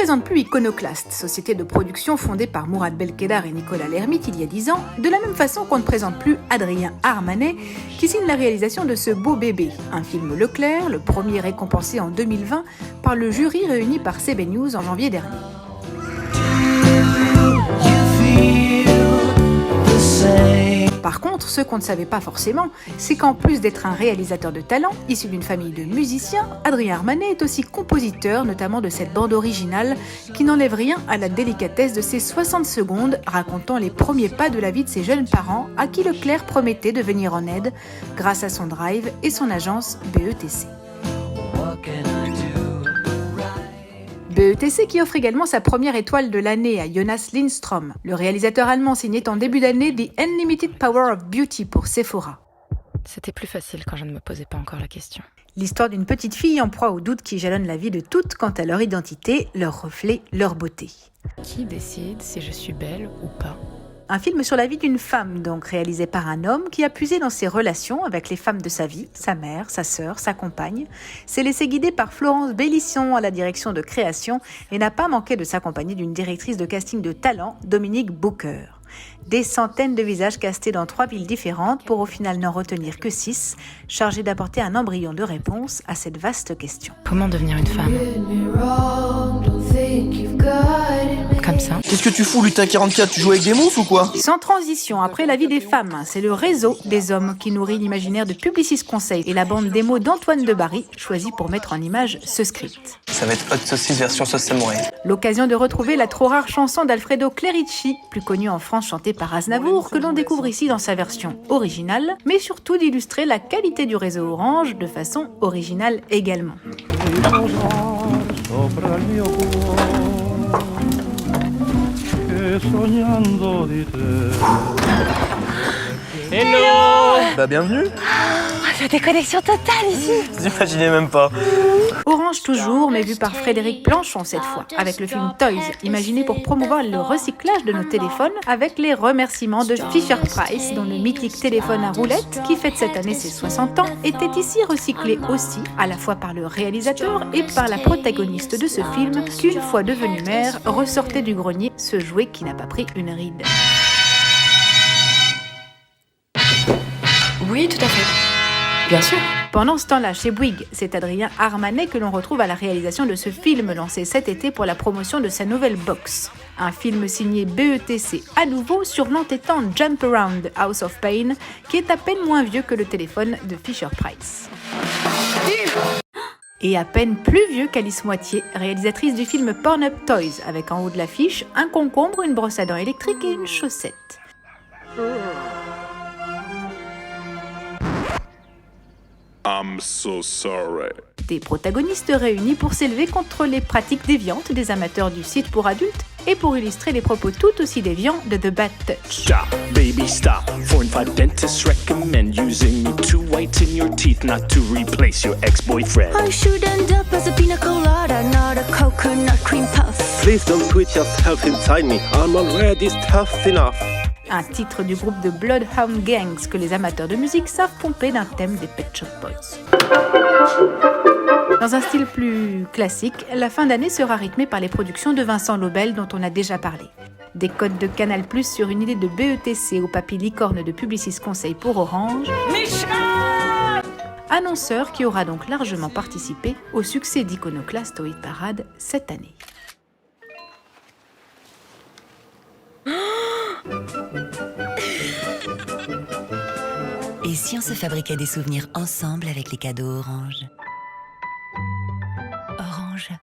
présente plus Iconoclast, société de production fondée par Mourad Belkedar et Nicolas Lermite il y a 10 ans, de la même façon qu'on ne présente plus Adrien Armanet, qui signe la réalisation de Ce beau bébé, un film Leclerc, le premier récompensé en 2020 par le jury réuni par CB News en janvier dernier. Par contre, ce qu'on ne savait pas forcément, c'est qu'en plus d'être un réalisateur de talent, issu d'une famille de musiciens, Adrien Armanet est aussi compositeur, notamment de cette bande originale, qui n'enlève rien à la délicatesse de ses 60 secondes, racontant les premiers pas de la vie de ses jeunes parents, à qui Leclerc promettait de venir en aide, grâce à son drive et son agence BETC. BETC qui offre également sa première étoile de l'année à Jonas Lindström. Le réalisateur allemand signait en début d'année The Unlimited Power of Beauty pour Sephora. C'était plus facile quand je ne me posais pas encore la question. L'histoire d'une petite fille en proie au doute qui jalonne la vie de toutes quant à leur identité, leur reflet, leur beauté. Qui décide si je suis belle ou pas ? Un film sur la vie d'une femme, donc réalisé par un homme qui a puisé dans ses relations avec les femmes de sa vie, sa mère, sa sœur, sa compagne, s'est laissé guider par Florence Bellisson à la direction de création et n'a pas manqué de s'accompagner d'une directrice de casting de talent, Dominique Booker. Des centaines de visages castés dans 3 villes différentes pour au final n'en retenir que 6, chargés d'apporter un embryon de réponse à cette vaste question. Comment devenir une femme ? Comme ça ? Qu'est-ce que tu fous, Lutin 44 ? Tu joues avec des moufs ou quoi ? Sans transition, après la vie des femmes, c'est le réseau des hommes qui nourrit l'imaginaire de Publicis Conseil et la bande démo d'Antoine Debarry, choisie pour mettre en image ce script. Ça va être Hot Saucisse version sauce samouraï. L'occasion de retrouver la trop rare chanson d'Alfredo Clerici, plus connue en France chantée par Aznavour, que l'on découvre ici dans sa version originale, mais surtout d'illustrer la qualité du réseau Orange de façon originale également. Hello ! Bah bienvenue. La déconnexion totale ici ! J'imaginais même pas. Orange toujours, mais vu par Frédéric Planchon cette fois, avec le film Toys, imaginé pour promouvoir le recyclage de nos téléphones, avec les remerciements de Fisher-Price, dont le mythique téléphone à roulette, qui fête cette année ses 60 ans, était ici recyclé aussi, à la fois par le réalisateur et par la protagoniste de ce film, qui une fois devenue mère, ressortait du grenier ce jouet qui n'a pas pris une ride. Oui, tout à fait. Bien sûr. Pendant ce temps-là, chez Bouygues, c'est Adrien Armanet que l'on retrouve à la réalisation de ce film lancé cet été pour la promotion de sa nouvelle box. Un film signé BETC à nouveau sur l'entêtant Jump Around House of Pain, qui est à peine moins vieux que le téléphone de Fisher-Price. Et à peine plus vieux qu'Alice Moitié, réalisatrice du film Porn Up Toys, avec en haut de l'affiche un concombre, une brosse à dents électrique et une chaussette. I'm so sorry. Des protagonistes réunis pour s'élever contre les pratiques déviantes des amateurs du site pour adultes et pour illustrer les propos tout aussi déviants de The Bad Touch. Stop, baby, stop. 4 and 5 dentists recommend using me to whiten your teeth, not to replace your ex-boyfriend. I should end up as a pina colada, not a coconut cream puff. Please don't put yourself inside me. I'm already tough enough. Un titre du groupe de Bloodhound Gangs que les amateurs de musique savent pomper d'un thème des Pet Shop Boys. Dans un style plus classique, la fin d'année sera rythmée par les productions de Vincent Lobel dont on a déjà parlé. Des codes de Canal+ sur une idée de BETC au papy licorne de Publicis Conseil pour Orange. Annonceur qui aura donc largement participé au succès d'Iconoclast au Hit Parade cette année. Et si on se fabriquait des souvenirs ensemble avec les cadeaux Orange ?